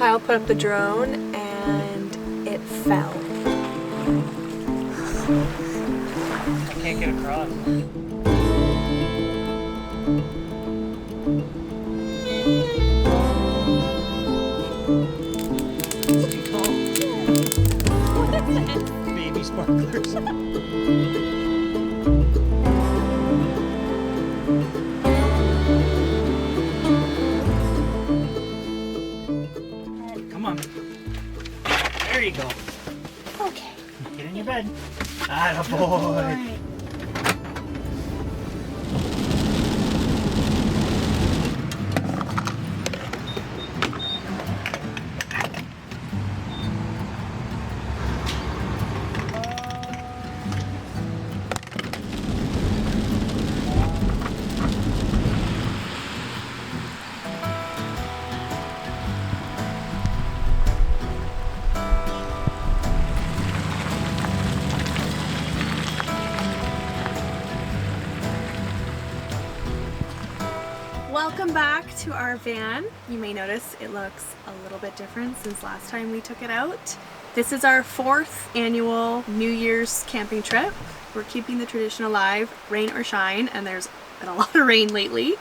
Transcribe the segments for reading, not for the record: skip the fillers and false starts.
Kyle put up the drone and it fell. I can't get across. It's too tall. What is this? Baby sparklers. Come on. There you go. Okay. Get in your bed. Attaboy. Welcome back to our van. You may notice it looks a little bit different since last time we took it out. This is our 4th annual New Year's camping trip. We're keeping the tradition alive, rain or shine, and there's been a lot of rain lately.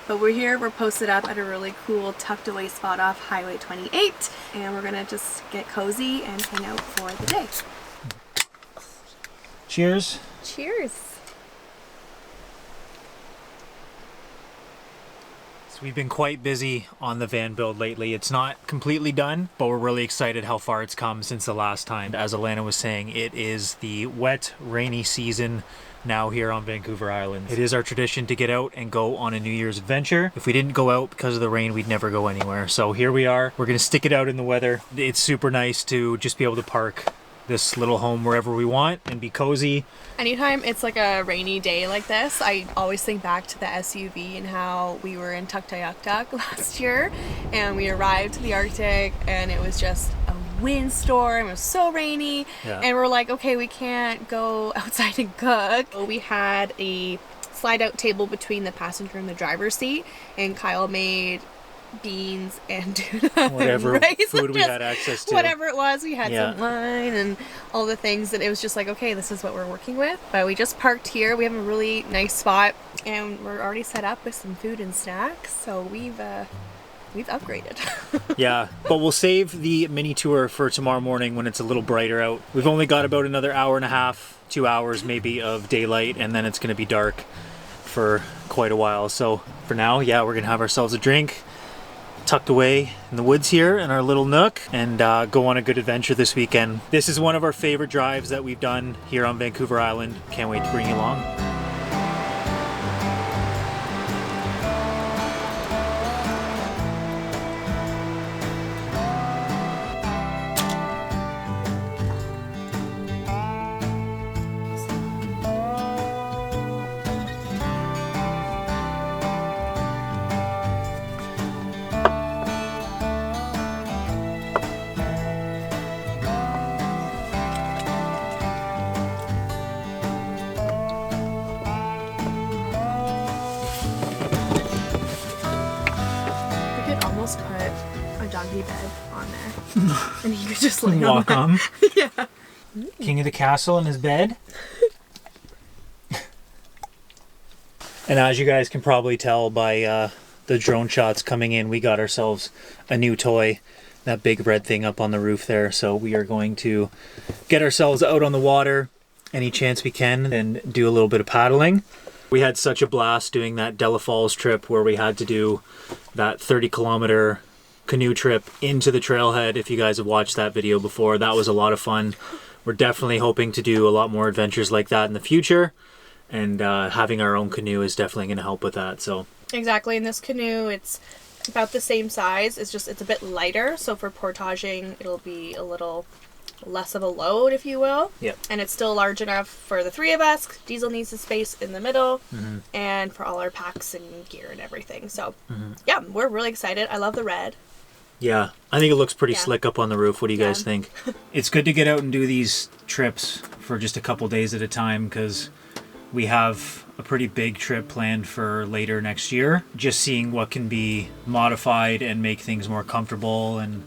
But we're here, we're posted up at a really cool tucked away spot off Highway 28, and we're gonna just get cozy and hang out for the day. Cheers. Cheers. So we've been quite busy on the van build lately. It's not completely done, but we're really excited how far it's come since the last time. As Alannah was saying, it is the wet, rainy season now here on Vancouver Island. It is our tradition to get out and go on a New Year's adventure. If we didn't go out because of the rain, we'd never go anywhere. So here we are. We're gonna stick it out in the weather. It's super nice to just be able to park this little home wherever we want and be cozy. Anytime it's like a rainy day like this, I always think back to the SUV and how we were in Tuktoyaktuk last year and we arrived to the Arctic and it was just a windstorm. It was so rainy, and we're like, okay, we can't go outside and cook. We had a slide out table between the passenger and the driver's seat, and Kyle made beans and tuna, whatever and rice, food we had access to, whatever it was. We had some wine and all the things, and it was just like, okay, this is what we're working with. But we just parked here. We have a really nice spot and we're already set up with some food and snacks, so we've upgraded. Yeah, but we'll save the mini tour for tomorrow morning when it's a little brighter out. We've only got about another hour and a half, 2 hours maybe of daylight, and then it's going to be dark for quite a while. So for now, yeah, we're going to have ourselves a drink tucked away in the woods here in our little nook and go on a good adventure this weekend. This is one of our favorite drives that we've done here on Vancouver Island. Can't wait to bring you along. Put a doggy bed on there and he could just lay walk on. Yeah. King of the castle in his bed. And as you guys can probably tell by the drone shots coming in, we got ourselves a new toy, that big red thing up on the roof there. So we are going to get ourselves out on the water any chance we can and do a little bit of paddling. We had such a blast doing that Della Falls trip where we had to do that 30-kilometer canoe trip into the trailhead. If you guys have watched that video before, that was a lot of fun. We're definitely hoping to do a lot more adventures like that in the future, and having our own canoe is definitely going to help with that. So exactly, in this canoe it's about the same size. It's just it's a bit lighter, so for portaging it'll be a little less of a load, if you will. Yep. And it's still large enough for the 3 of us. Diesel needs the space in the middle, and for all our packs and gear and everything. So yeah, we're really excited. I love the red. Yeah, I think it looks pretty slick up on the roof. What do you guys think? It's good to get out and do these trips for just a couple days at a time, because we have a pretty big trip planned for later next year. Just seeing what can be modified and make things more comfortable and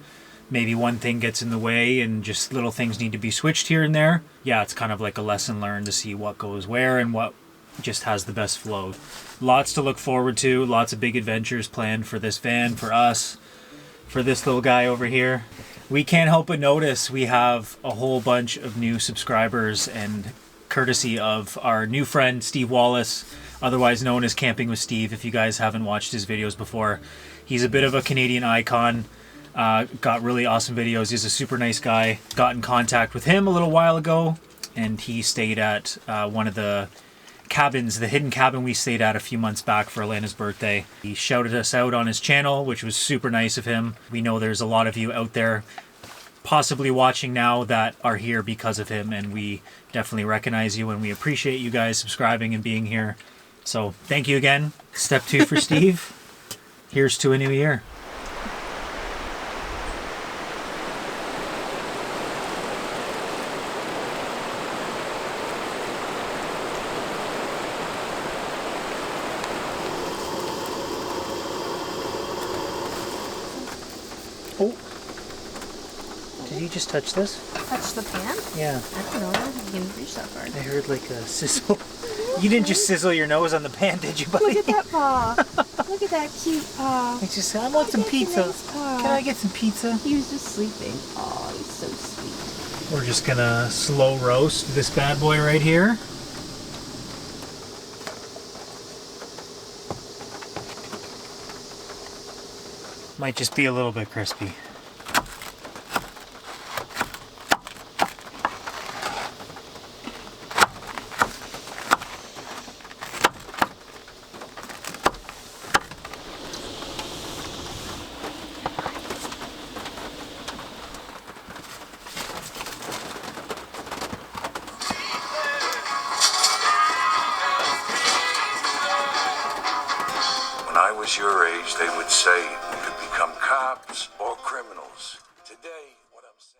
maybe one thing gets in the way and just little things need to be switched here and there, yeah, it's kind of like a lesson learned to see what goes where and what just has the best flow. Lots to look forward to, lots of big adventures planned for this van, for us, for this little guy over here. We can't help but notice we have a whole bunch of new subscribers, and courtesy of our new friend Steve Wallace, otherwise known as Camping with Steve. If you guys haven't watched his videos before, he's a bit of a Canadian icon. Got really awesome videos. He's a super nice guy. Got in contact with him a little while ago, and he stayed at one of the cabins, the hidden cabin we stayed at a few months back for Alannah's birthday. He shouted us out on his channel, which was super nice of him. We know there's a lot of you out there possibly watching now that are here because of him, and we definitely recognize you and we appreciate you guys subscribing and being here. So thank you again. Step 2 for Steve. Here's to a new year. Oh, did you just touch this? Touch the pan? Yeah. I don't know. I don't think you can reach that far. I heard like a sizzle. You didn't just sizzle your nose on the pan, did you, buddy? Look at that paw. Look at that cute paw. I just said, I want some pizza. Nice paw. Can I get some pizza? He was just sleeping. Oh, he's so sweet. We're just gonna slow roast this bad boy right here. Might just be a little bit crispy. When I was your age, they would say we could become cops or criminals. Today, what I'm saying...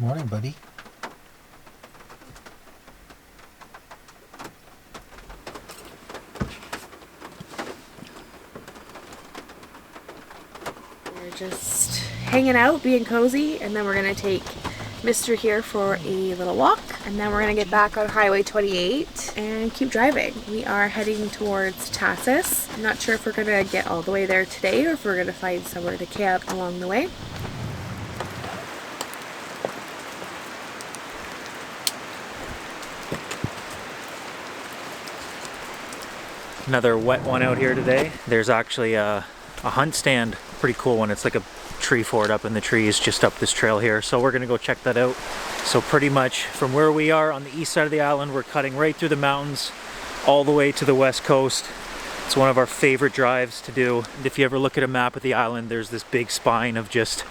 Morning, buddy. We're just hanging out, being cozy, and then we're gonna take Mr. here for a little walk, and then we're gonna get back on Highway 28 and keep driving. We are heading towards Tahsis. I'm not sure if we're gonna get all the way there today or if we're gonna find somewhere to camp along the way. Another wet one out here today. There's actually a hunt stand, pretty cool one. It's like a tree fort up in the trees just up this trail here. So we're gonna go check that out. So pretty much from where we are on the east side of the island, we're cutting right through the mountains all the way to the west coast. It's one of our favorite drives to do. And if you ever look at a map of the island, there's this big spine of just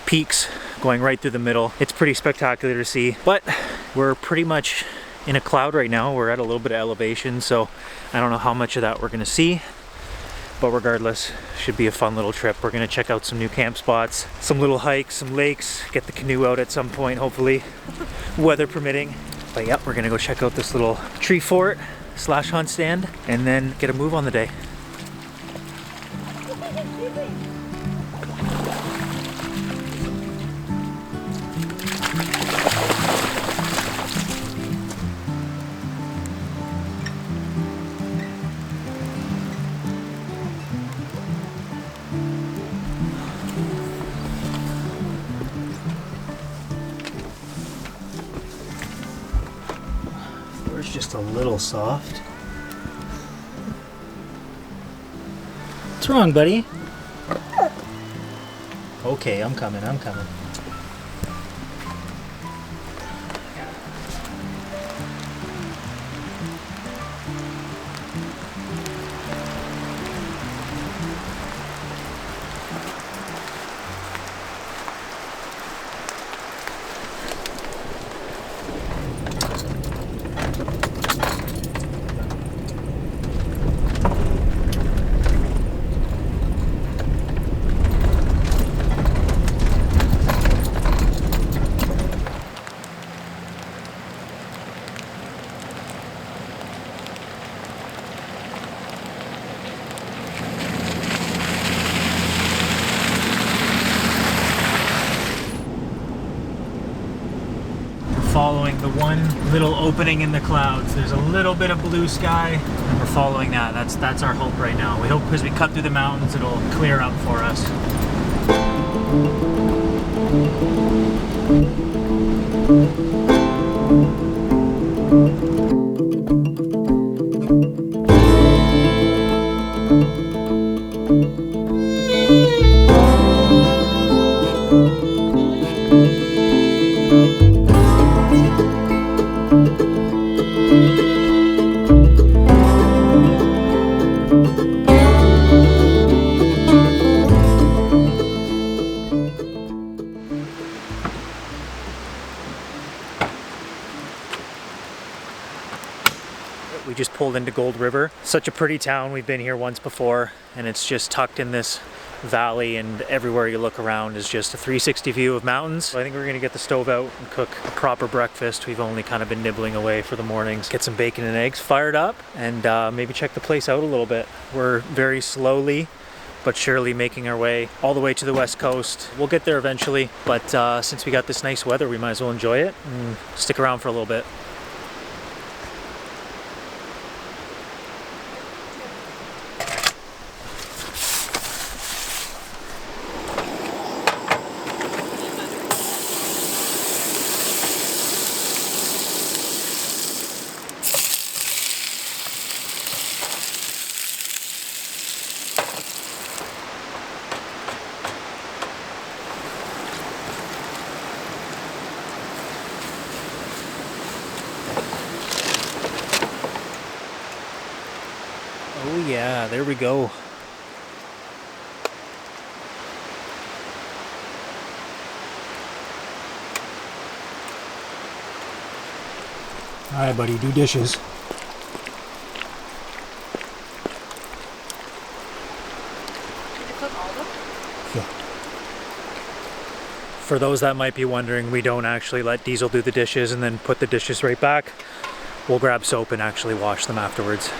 peaks going right through the middle. It's pretty spectacular to see, but we're pretty much in a cloud right now. We're at a little bit of elevation, so I don't know how much of that we're gonna see, but regardless, should be a fun little trip. We're gonna check out some new camp spots, some little hikes, some lakes, get the canoe out at some point, hopefully, weather permitting. But yeah, we're gonna go check out this little tree fort / hunt stand and then get a move on the day. Just a little soft. What's wrong, buddy? Okay, I'm coming. Following the one little opening in the clouds. There's a little bit of blue sky, and we're following that. That's our hope right now. We hope because we cut through the mountains, it'll clear up for us. We just pulled into Gold River. Such a pretty town. We've been here once before, and it's just tucked in this valley, and everywhere you look around is just a 360 view of mountains. So I think we're gonna get the stove out and cook a proper breakfast. We've only kind of been nibbling away for the mornings. Get some bacon and eggs fired up, and maybe check the place out a little bit. We're very slowly but surely making our way all the way to the west coast. We'll get there eventually, but since we got this nice weather, we might as well enjoy it and stick around for a little bit. Oh yeah, there we go. All right, buddy, do dishes. Did you cook all of them? Yeah. For those that might be wondering, we don't actually let Diesel do the dishes and then put the dishes right back. We'll grab soap and actually wash them afterwards.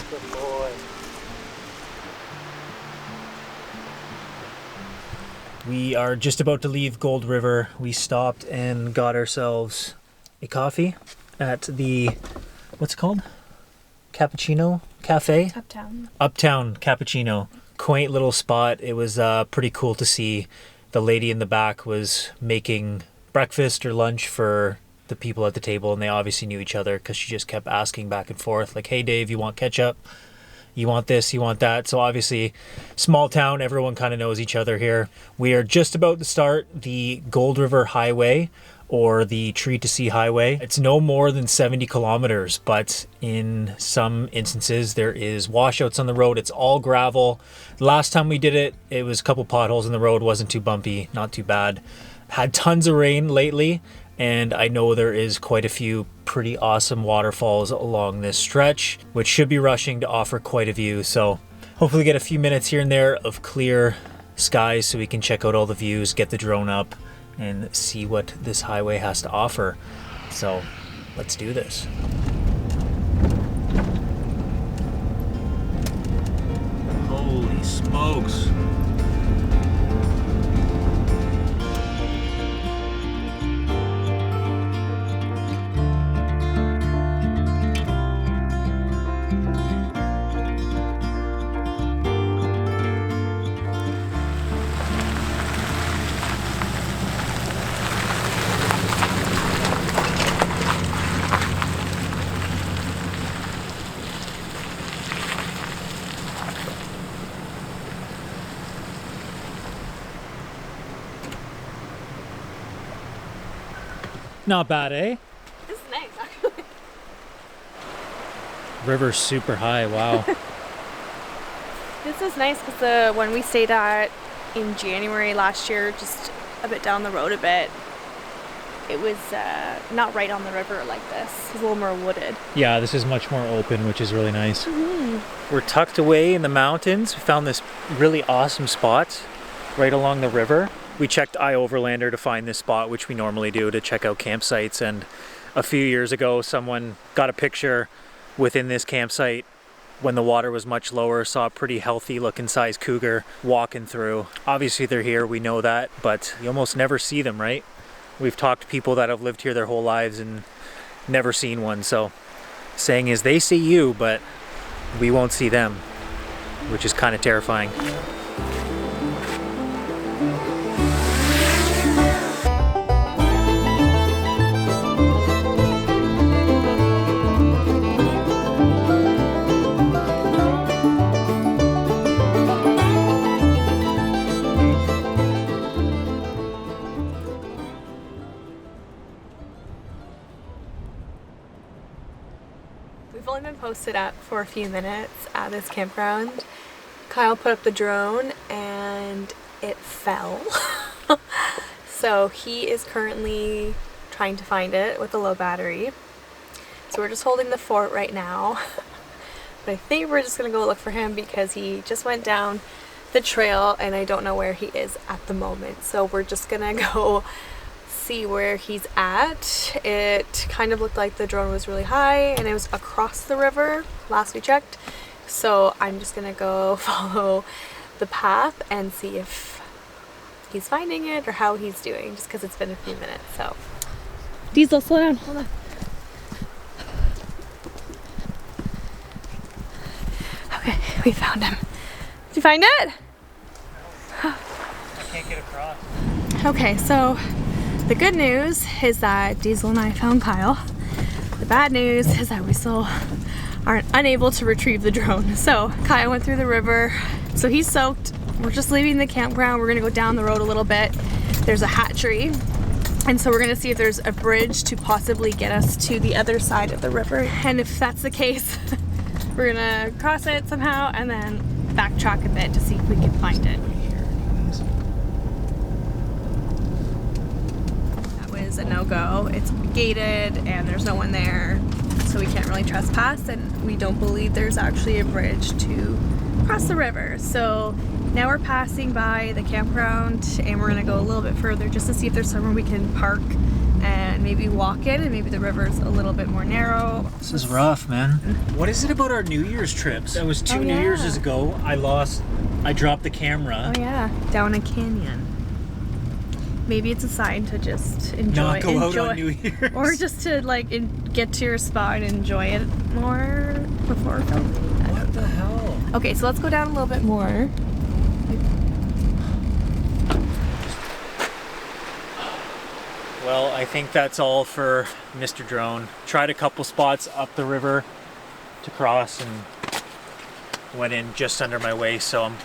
Good boy. We are just about to leave Gold River. We stopped and got ourselves a coffee at the, what's it called? Cappuccino Cafe? Uptown Cappuccino. Quaint little spot. It was pretty cool to see. The lady in the back was making breakfast or lunch for the people at the table, and they obviously knew each other because she just kept asking back and forth, like, hey Dave, you want ketchup? You want this, you want that? So obviously, small town, everyone kind of knows each other here. We are just about to start the Gold River Highway, or the Tree to Sea Highway. It's no more than 70 kilometers, but in some instances there is washouts on the road. It's all gravel. Last time we did it, it was a couple potholes in the road, wasn't too bumpy, not too bad. Had tons of rain lately, and I know there is quite a few pretty awesome waterfalls along this stretch, which should be rushing to offer quite a view. So hopefully get a few minutes here and there of clear skies so we can check out all the views, get the drone up, and see what this highway has to offer. So let's do this. Holy smokes. Not bad, eh? This is nice, actually. River's super high, wow. This is nice because the one we stayed at in January last year, just a bit down the road a bit, it was not right on the river like this. It was a little more wooded. Yeah, this is much more open, which is really nice. We're tucked away in the mountains. We found this really awesome spot right along the river. We checked iOverlander to find this spot, which we normally do to check out campsites, and a few years ago someone got a picture within this campsite when the water was much lower, saw a pretty healthy looking size cougar walking through. Obviously they're here, we know that, but you almost never see them, right? We've talked to people that have lived here their whole lives and never seen one, so saying is they see you, but we won't see them, which is kind of terrifying. We've only been posted up for a few minutes at this campground. Kyle put up the drone and it fell. So he is currently trying to find it with a low battery. So we're just holding the fort right now. But I think we're just gonna go look for him because he just went down the trail and I don't know where he is at the moment. So we're just gonna go see where he's at. It kind of looked like the drone was really high and it was across the river last we checked. So I'm just gonna go follow the path and see if he's finding it or how he's doing, just because it's been a few minutes. So Diesel, slow down, hold on. Okay, we found him. Did you find it? I can't get across. Okay, so the good news is that Diesel and I found Kyle. The bad news is that we still are unable to retrieve the drone. So Kyle went through the river, so he's soaked. We're just leaving the campground. We're gonna go down the road a little bit. There's a hatchery, and so we're gonna see if there's a bridge to possibly get us to the other side of the river. And if that's the case, we're gonna cross it somehow and then backtrack a bit to see if we can find it. A no-go. It's gated and there's no one there, so we can't really trespass, and we don't believe there's actually a bridge to cross the river. So now we're passing by the campground and we're gonna go a little bit further just to see if there's somewhere we can park and maybe walk in, and maybe the river's a little bit more narrow. This is rough, man. What is it about our New Year's trips? That was two New Year's ago. I dropped the camera. Oh yeah, down a canyon. Maybe it's a sign to just enjoy. Not go out on New Year's. Or just to like get to your spot and enjoy it more before filming. What the hell? Okay, so let's go down a little bit more. Well, I think that's all for Mr. Drone. Tried a couple spots up the river to cross and went in just under my waist, so I'm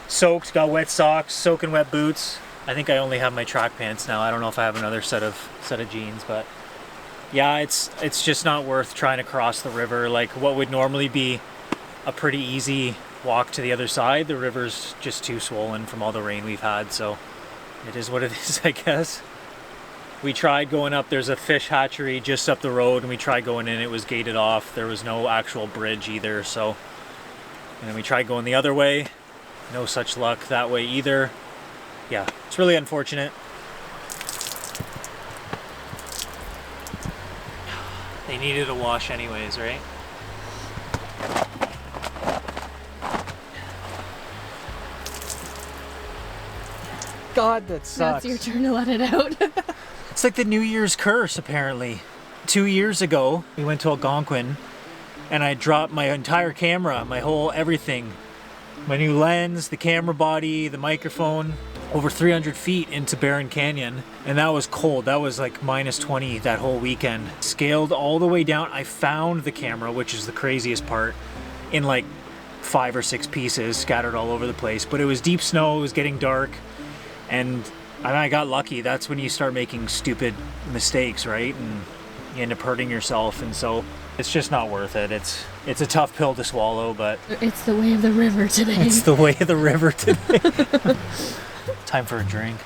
soaked, got wet socks, soaking wet boots. I think I only have my track pants now. I don't know if I have another set of jeans, but yeah, it's just not worth trying to cross the river. Like what would normally be a pretty easy walk to the other side, the river's just too swollen from all the rain we've had, so it is what it is, I guess. We tried going up, there's a fish hatchery just up the road, and we tried going in, it was gated off. There was no actual bridge either, so And then we tried going the other way. No such luck that way either. Yeah, it's really unfortunate. They needed a wash anyways, right? God, that sucks. Now it's your turn to let it out. It's like the New Year's curse, apparently. 2 years ago, we went to Algonquin, and I dropped my entire camera, my whole everything. My new lens, the camera body, the microphone, over 300 feet into Barron Canyon. And that was cold. That was like minus 20 that whole weekend. Scaled all the way down. I found the camera, which is the craziest part, in like 5 or 6 pieces scattered all over the place. But it was deep snow, it was getting dark, and I got lucky. That's when you start making stupid mistakes, right? And you end up hurting yourself, and so it's just not worth it. It's a tough pill to swallow, but it's the way of the river today. It's the way of the river today. Time for a drink.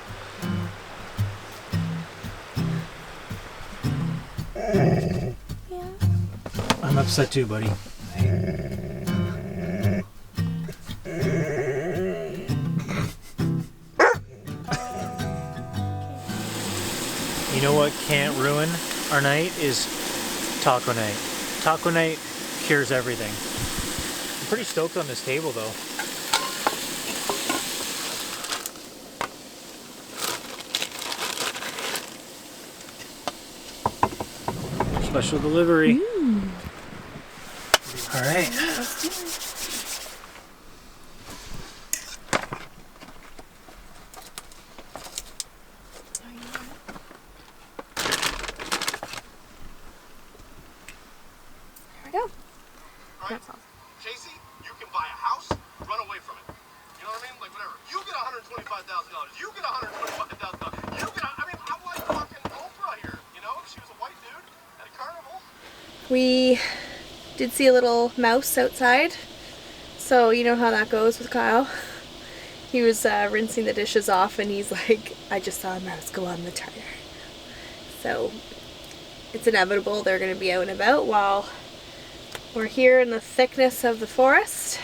Yeah. I'm upset too, buddy. You know what can't ruin our night is taco night. Taco night cures everything. I'm pretty stoked on this table though. Special delivery. All right. Let's do it. Casey, you can buy a house, run away from it. You know what I mean? Like whatever. You get $125,000. You get $125,000. You get. I mean, I'm like fucking Oprah here. You know, she was a white dude at a carnival. We did see a little mouse outside, so you know how that goes with Kyle. He was rinsing the dishes off, and he's like, "I just saw a mouse go on the tire." So it's inevitable they're going to be out and about while we're here in the thickness of the forest.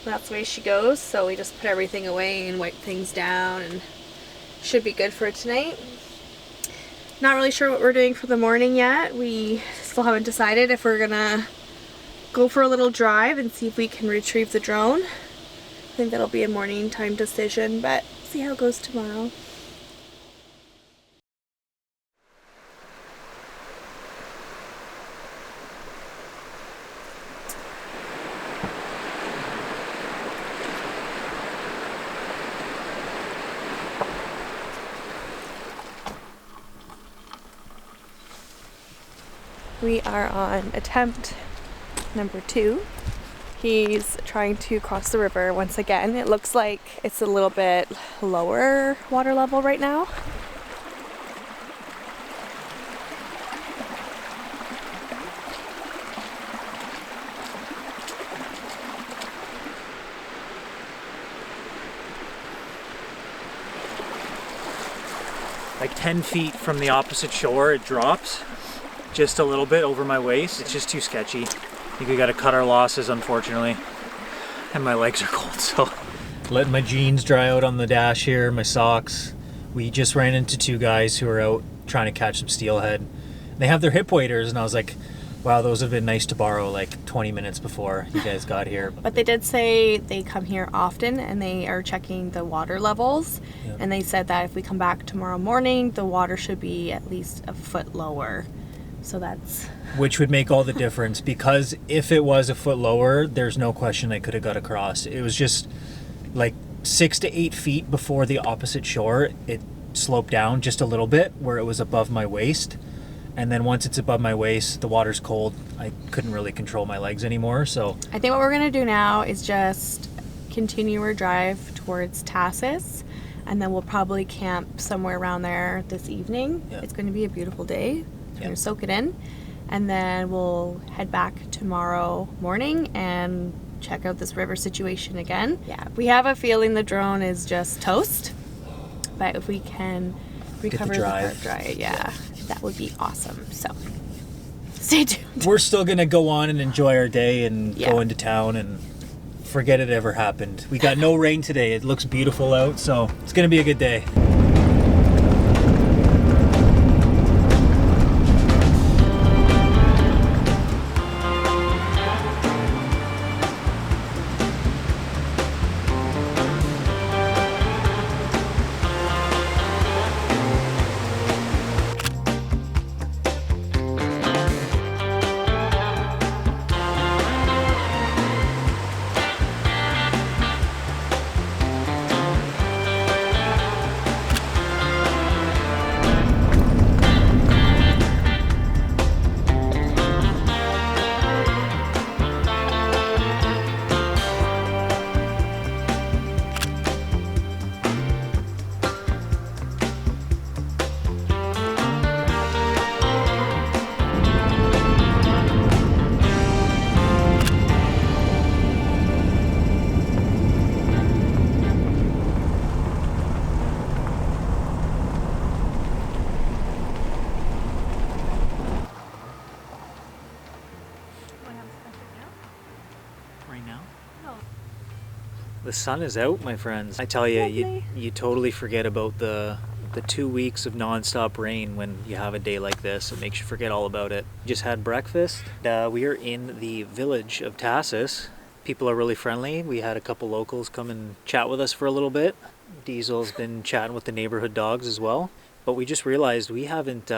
That's the way she goes, so we just put everything away and wipe things down, and should be good for tonight. Not really sure what we're doing for the morning yet. We still haven't decided if we're gonna go for a little drive and see if we can retrieve the drone. I think that'll be a morning time decision, but see how it goes tomorrow. We are on attempt number 2. He's trying to cross the river once again. It looks like it's a little bit lower water level right now. Like 10 feet from the opposite shore, it drops just a little bit over my waist. It's just too sketchy. I think we gotta cut our losses, unfortunately. And my legs are cold, so. Letting my jeans dry out on the dash here, my socks. We just ran into 2 guys who are out trying to catch some steelhead. They have their hip waders, and I was like, wow, those have been nice to borrow like 20 minutes before you guys got here. But they did say they come here often and they are checking the water levels. Yeah. And they said that if we come back tomorrow morning, the water should be at least a foot lower. So that's... Which would make all the difference, because if it was a foot lower, there's no question I could have got across. It was just like 6 to 8 feet before the opposite shore. It sloped down just a little bit where it was above my waist. And then once it's above my waist, the water's cold. I couldn't really control my legs anymore, so... I think what we're going to do now is just continue our drive towards Tahsis, and then we'll probably camp somewhere around there this evening. Yeah. It's going to be a beautiful day. We're Yeah. going to soak it in, and then we'll head back tomorrow morning and check out this river situation again. Yeah, we have a feeling the drone is just toast, but if we can recover the part dry, yeah, that would be awesome. So stay tuned. We're still gonna go on and enjoy our day and Yeah. go into town and forget it ever happened. We got no rain today. It looks beautiful out, so it's gonna be a good day. Right now? No. The sun is out, my friends. I tell you, Lovely. you totally forget about the 2 weeks of non-stop rain when you have a day like this. It makes you forget all about it. Just had breakfast. We are in the village of Tahsis. People are really friendly. We had a couple locals come and chat with us for a little bit. Diesel's been chatting with the neighborhood dogs as well. But we just realized we haven't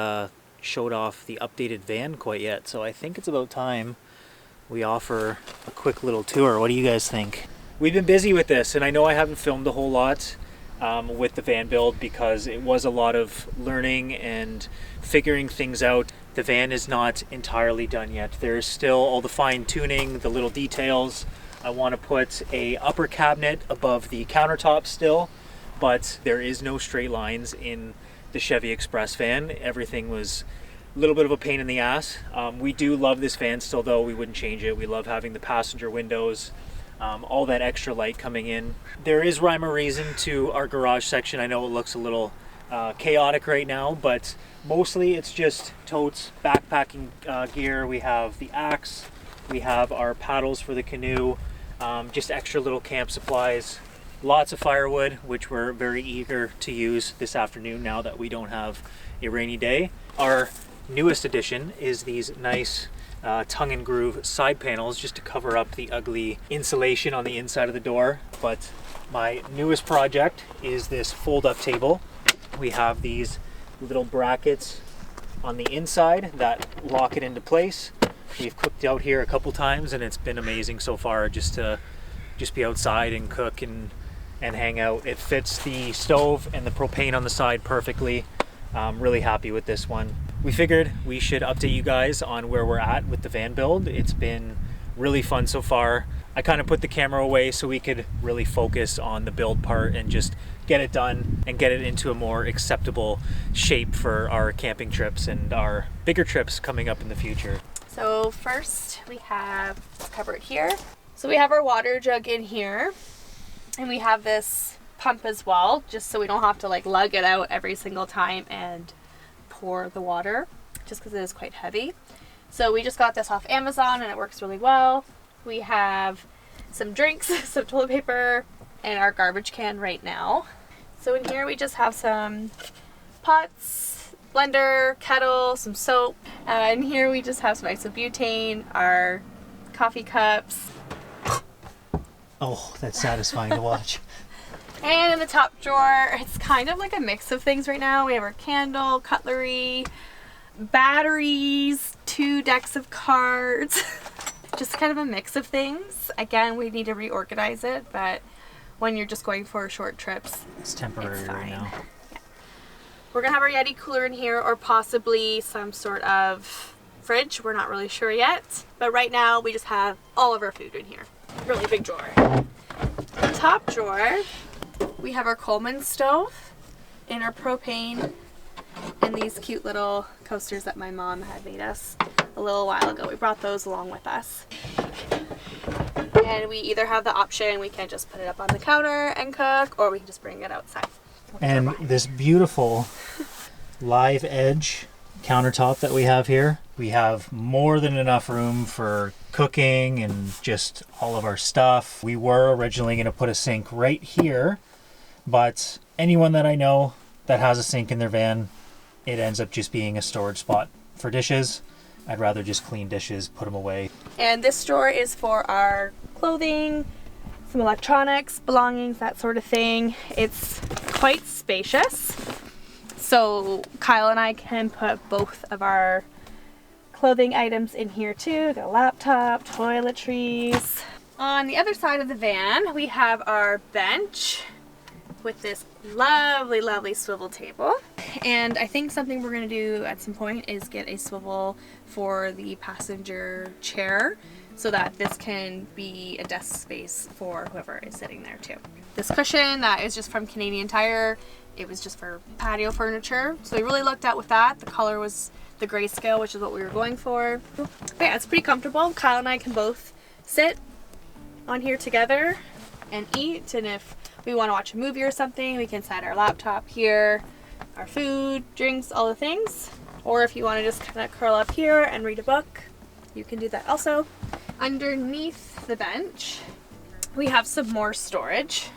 showed off the updated van quite yet. So I think it's about time we offer a quick little tour. What do you guys think? We've been busy with this, and I know I haven't filmed a whole lot with the van build because it was a lot of learning and figuring things out. The van is not entirely done yet. There's still all the fine tuning, the little details. I want to put a upper cabinet above the countertop still, but there is no straight lines in the Chevy Express van. Everything was a little bit of a pain in the ass. We do love this van still though. We wouldn't change it. We love having the passenger windows, all that extra light coming in. There is rhyme or reason to our garage section. I know it looks a little chaotic right now, but mostly it's just totes, backpacking gear. We have the axe, we have our paddles for the canoe, just extra little camp supplies, lots of firewood, which we're very eager to use this afternoon now that we don't have a rainy day. Our newest addition is these nice tongue and groove side panels just to cover up the ugly insulation on the inside of the door. But my newest project is this fold-up table. We have these little brackets on the inside that lock it into place. We've cooked out here a couple times and it's been amazing so far just to be outside and cook and hang out. It fits the stove and the propane on the side perfectly. I'm really happy with this one. We figured we should update you guys on where we're at with the van build. It's been really fun so far. I kind of put the camera away so we could really focus on the build part and just get it done and get it into a more acceptable shape for our camping trips and our bigger trips coming up in the future. So first we have this cupboard here. So we have our water jug in here, and we have this pump as well, just so we don't have to like lug it out every single time and pour the water, just because it is quite heavy. So we just got this off Amazon and it works really well. We have some drinks, some toilet paper, and our garbage can right now. So in here we just have some pots, blender, kettle, some soap. In here we just have some isobutane, our coffee cups. Oh, that's satisfying to watch. And in the top drawer, it's kind of like a mix of things right now. We have our candle, cutlery, batteries, 2 decks of cards. Just kind of a mix of things. Again, we need to reorganize it, but when you're just going for short trips, It's temporary it's right fine. now. Yeah. We're gonna have our Yeti cooler in here, or possibly some sort of fridge. We're not really sure yet, but right now we just have all of our food in here. Really big drawer. The top drawer, we have our Coleman stove and our propane and these cute little coasters that my mom had made us a little while ago. We brought those along with us. And we either have the option, we can just put it up on the counter and cook, or we can just bring it outside. And this beautiful live edge countertop that we have here, we have more than enough room for cooking and just all of our stuff. We were originally going to put a sink right here, but anyone that I know that has a sink in their van, it ends up just being a storage spot for dishes. I'd rather just clean dishes, put them away. And this drawer is for our clothing, some electronics, belongings, that sort of thing. It's quite spacious. So Kyle and I can put both of our clothing items in here too. Got a laptop, toiletries. On the other side of the van, we have our bench with this lovely, lovely swivel table. And I think something we're gonna do at some point is get a swivel for the passenger chair so that this can be a desk space for whoever is sitting there too. This cushion that is just from Canadian Tire, it was just for patio furniture. So we really looked at with that. The color was the grayscale, which is what we were going for. But yeah, it's pretty comfortable. Kyle and I can both sit on here together and eat, and if we want to watch a movie or something, we can set our laptop here, our food, drinks, all the things. Or if you want to just kind of curl up here and read a book, you can do that also. Underneath the bench, we have some more storage.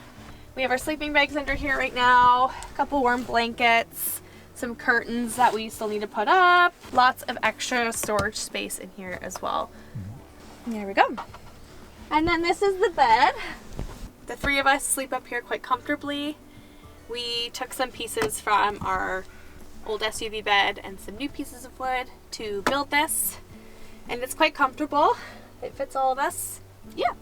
We have our sleeping bags under here right now, a couple warm blankets, some curtains that we still need to put up, lots of extra storage space in here as well. There we go. And then this is the bed. The three of us sleep up here quite comfortably. We took some pieces from our old SUV bed and some new pieces of wood to build this. And it's quite comfortable. It fits all of us. Yeah.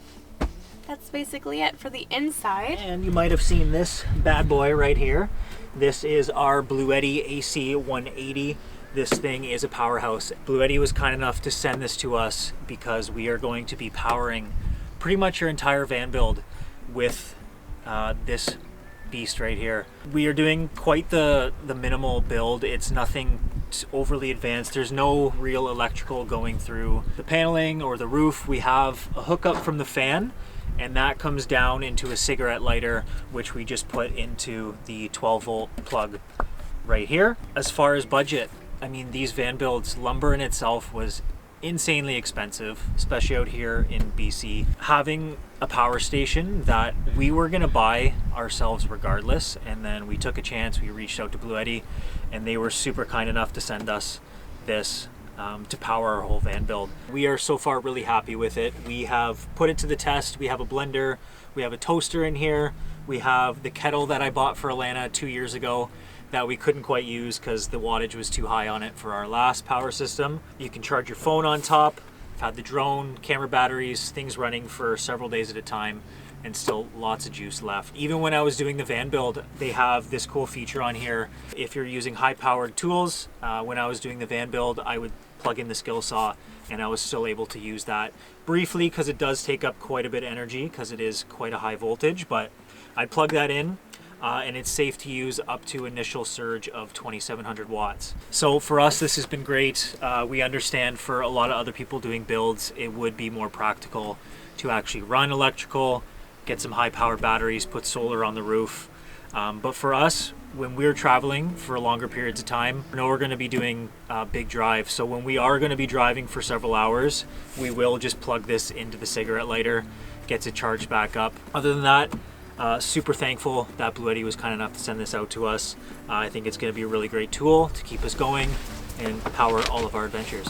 That's basically it for the inside. And you might have seen this bad boy right here. This is our Bluetti AC180. This thing is a powerhouse. Bluetti was kind enough to send this to us because we are going to be powering pretty much your entire van build with this beast right here. We are doing quite the minimal build. It's nothing overly advanced. There's no real electrical going through the paneling or the roof. We have a hookup from the fan, and that comes down into a cigarette lighter, which we just put into the 12-volt plug right here. As far as budget, I mean, these van builds, lumber in itself was insanely expensive, especially out here in BC. Having a power station that we were gonna buy ourselves regardless, and then we took a chance. We reached out to Bluetti, and they were super kind enough to send us this to power our whole van build. We are so far really happy with it. We have put it to the test. We have a blender, we have a toaster in here, we have the kettle that I bought for Alannah 2 years ago that we couldn't quite use because the wattage was too high on it for our last power system. You can charge your phone on top. I've had the drone, camera batteries, things running for several days at a time, and still lots of juice left. Even when I was doing the van build, they have this cool feature on here. If you're using high-powered tools, when I was doing the van build, I would plug in the skill saw, and I was still able to use that briefly because it does take up quite a bit of energy because it is quite a high voltage, but I'd plug that in. And it's safe to use up to initial surge of 2,700 watts. So for us, this has been great. We understand for a lot of other people doing builds, it would be more practical to actually run electrical, get some high power batteries, put solar on the roof. But for us, when we're traveling for longer periods of time, I know we're going to be doing big drives. So when we are going to be driving for several hours, we will just plug this into the cigarette lighter, gets it charged back up. Other than that, super thankful that Bluetti was kind enough to send this out to us. I think it's going to be a really great tool to keep us going and power all of our adventures.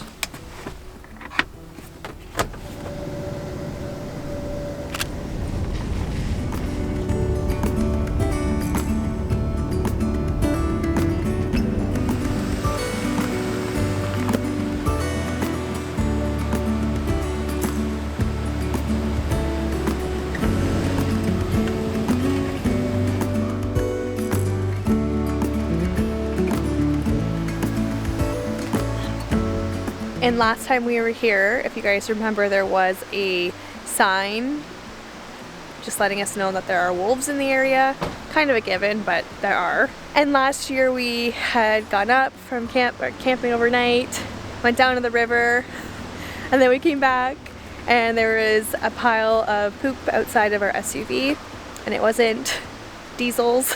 And last time we were here, if you guys remember, there was a sign just letting us know that there are wolves in the area. Kind of a given, but there are. And last year we had gone up from camping overnight, went down to the river, and then we came back and there was a pile of poop outside of our SUV, and it wasn't Diesel's.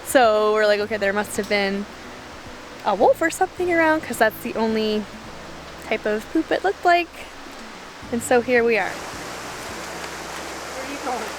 So we're like, okay, there must have been a wolf or something around, because that's the only type of poop it looked like. And so here we are. Where are you going?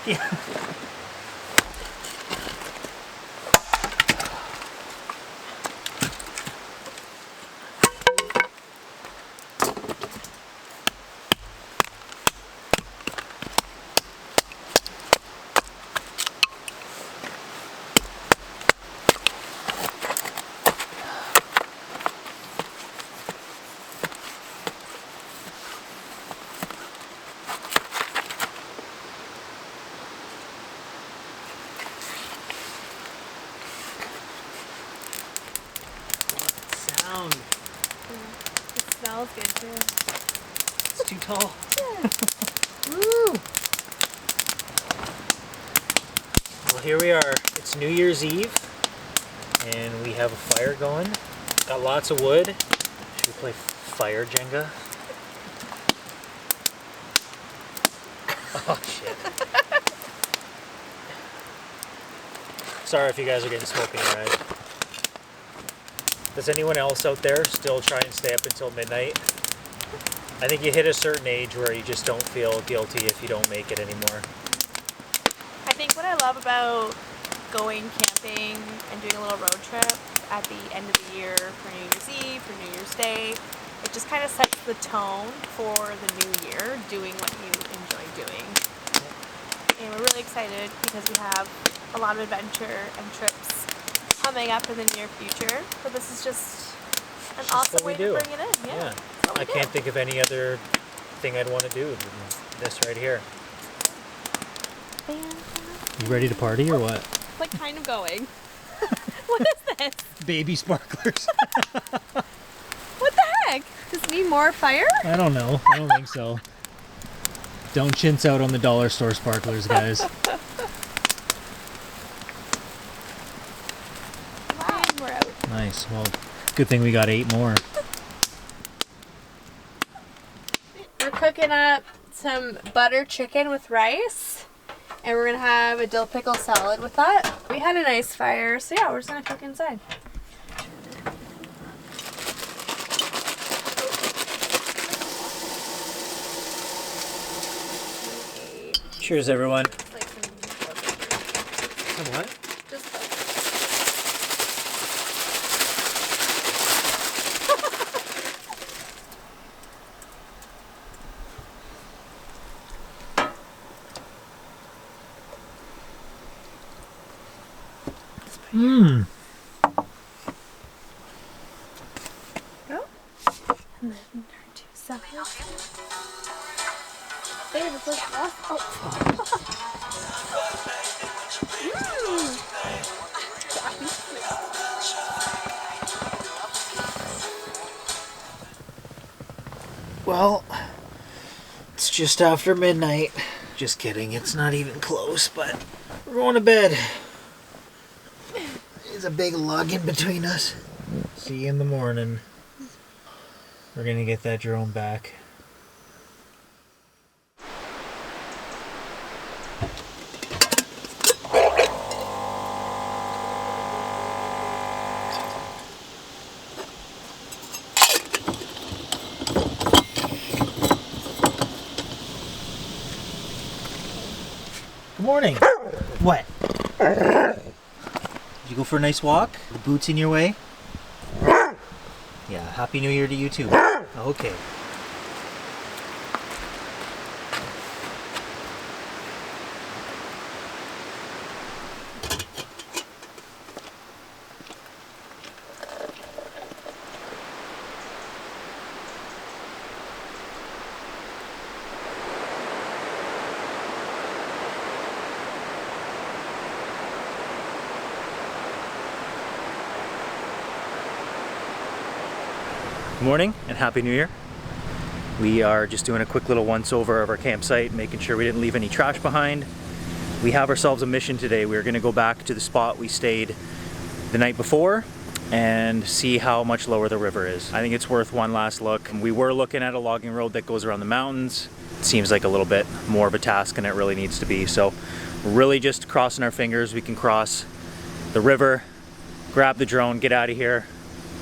Yeah. Sound. It smells good too. It's too tall. Yeah. Woo! Well, here we are. It's New Year's Eve, and we have a fire going. Got lots of wood. Should we play fire Jenga? Oh shit! Sorry if you guys are getting smoky in your eyes. Does anyone else out there still try and stay up until midnight? I think you hit a certain age where you just don't feel guilty if you don't make it anymore. I think what I love about going camping and doing a little road trip at the end of the year for New Year's Eve, for New Year's Day, it just kind of sets the tone for the new year, doing what you enjoy doing. And we're really excited because we have a lot of adventure and trips coming up in the near future. But this is just an awesome way to bring it in. Yeah. I can't think of any other thing I'd want to do than this right here. You ready to party or what? It's like kind of going. What is this? Baby sparklers. What the heck? Does it need more fire? I don't know. I don't think so. Don't chintz out on the dollar store sparklers, guys. Wow. And we're out. Nice. Well, good thing we got 8 more. We're cooking up some butter chicken with rice. And we're going to have a dill pickle salad with that. We had a nice fire, so yeah, we're just going to cook inside. Cheers, everyone. Like Some what? just Mmm. go. And then turn to salad. Babe, it's like off. Well, it's just after midnight. Just kidding, it's not even close, but we're going to bed. There's a big lug in between us. See you in the morning. We're gonna get that drone back. Good morning. What? Did you go for a nice walk? The boots in your way? Happy New Year to you too. Okay. Good morning and Happy New Year. We are just doing a quick little once over of our campsite, making sure we didn't leave any trash behind. We have ourselves a mission today. We're going to go back to the spot we stayed the night before and see how much lower the river is. I think it's worth one last look. We were looking at a logging road that goes around the mountains. It seems like a little bit more of a task than it really needs to be. So we're really just crossing our fingers we can cross the river, grab the drone, get out of here,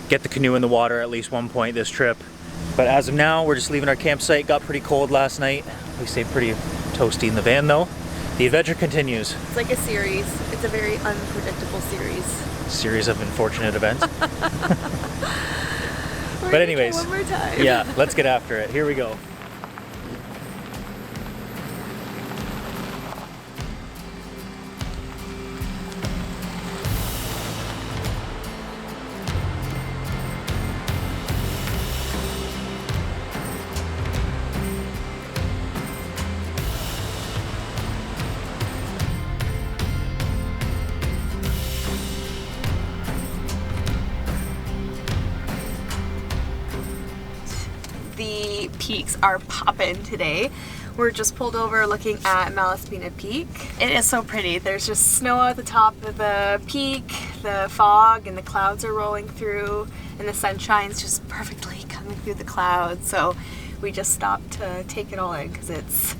get the canoe in the water at least one point this trip. But as of now, we're just leaving our campsite. Got pretty cold last night. We stayed pretty toasty in the van though. The adventure continues. It's like a series. It's a very unpredictable series. Series of unfortunate events. But anyways, one more time. Yeah, let's get after it. Here we go. The peaks are popping today. We're just pulled over looking at Malaspina Peak. It is so pretty. There's just snow at the top of the peak, the fog and the clouds are rolling through, and the sunshine's just perfectly coming through the clouds. So we just stopped to take it all in because it's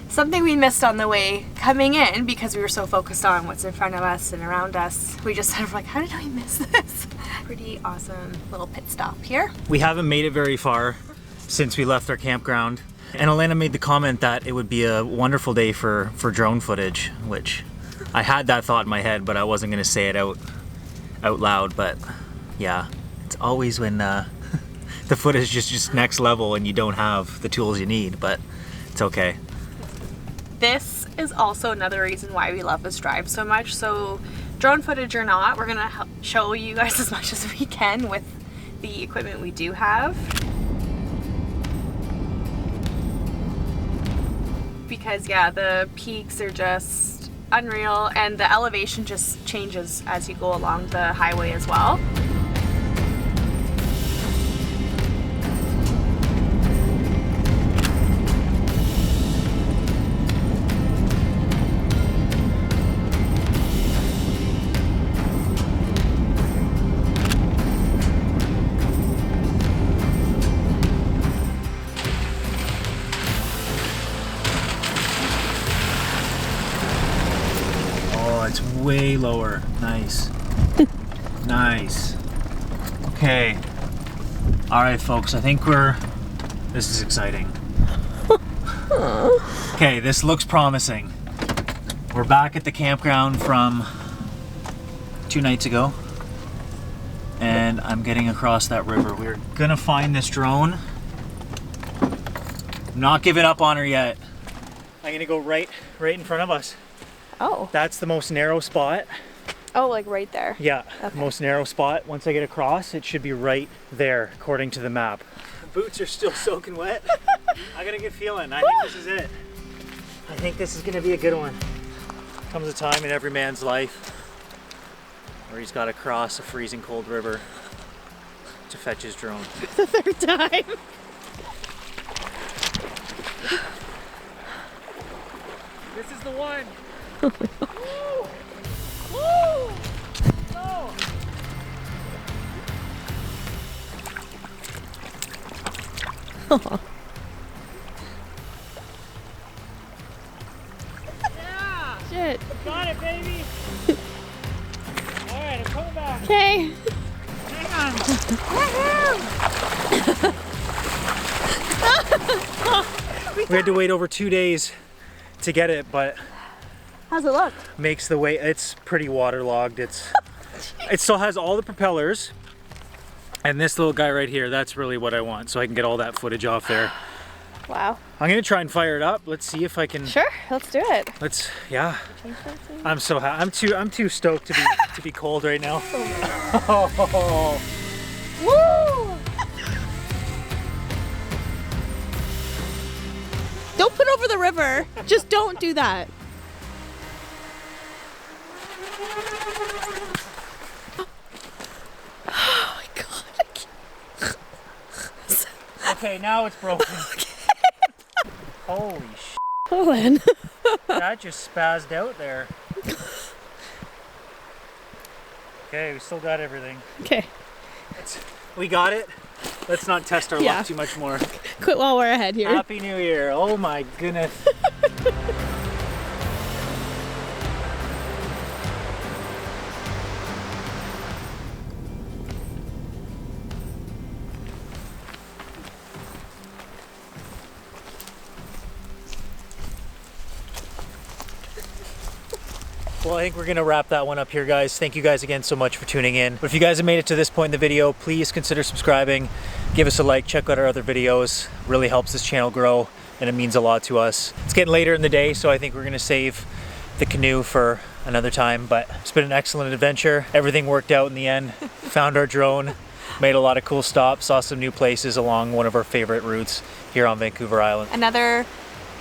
something we missed on the way coming in because we were so focused on what's in front of us and around us. We just sort of like, how did we miss this? Pretty awesome little pit stop here. We haven't made it very far since we left our campground. And Alannah made the comment that it would be a wonderful day for drone footage, which I had that thought in my head, but I wasn't going to say it out loud. But yeah, it's always when the footage is just next level and you don't have the tools you need, but it's okay. This is also another reason why we love this drive so much. So drone footage or not, we're going to show you guys as much as we can with the equipment we do have. Because yeah, the peaks are just unreal and the elevation just changes as you go along the highway as well. It's way lower. Nice. Nice. Okay. Alright folks, I think this is exciting. Okay, this looks promising. We're back at the campground from 2 nights ago. And I'm getting across that river. We're gonna find this drone. I'm not giving up on her yet. I'm gonna go right in front of us. Oh. That's the most narrow spot. Oh, like right there. Yeah, okay. Most narrow spot. Once I get across, it should be right there, according to the map. Boots are still soaking wet. I got a good feeling. I think this is it. I think this is gonna be a good one. Comes a time in every man's life where he's got to cross a freezing cold river to fetch his drone. The third time. This is the one. Oh my God. Woo! Woo! No! Yeah! Shit. Got it, baby! Alright, I'm coming back. Okay. Hang on. We had to wait over 2 days to get it, but How's it look? makes the way. It's pretty waterlogged. It still has all the propellers. And this little guy right here, that's really what I want, so I can get all that footage off there. Wow. I'm gonna try and fire it up. Let's see if I can. Sure, let's do it. Yeah. I'm so happy. I'm too stoked to be cold right now. Oh. Woo! Don't put over the river. Just don't do that. Oh my god. I can't. Okay, now it's broken. Holy sh! Colin. That just spazzed out there. Okay, we still got everything. Okay. We got it. Let's not test our luck too much more. Quit while we're ahead here. Happy New Year. Oh my goodness. Well, I think we're gonna wrap that one up here, guys. Thank you guys again so much for tuning in. But if you guys have made it to this point in the video, please consider subscribing, give us a like, check out our other videos. Really helps this channel grow, and it means a lot to us. It's getting later in the day, so I think we're gonna save the canoe for another time, but it's been an excellent adventure. Everything worked out in the end. Found our drone, made a lot of cool stops, saw some new places along one of our favorite routes here on Vancouver Island. Another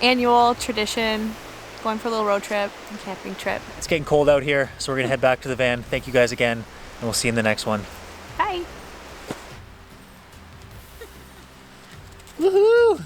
annual tradition. Going for a little road trip and camping trip. It's getting cold out here, so we're gonna head back to the van. Thank you guys again, and we'll see you in the next one. Bye. Woohoo!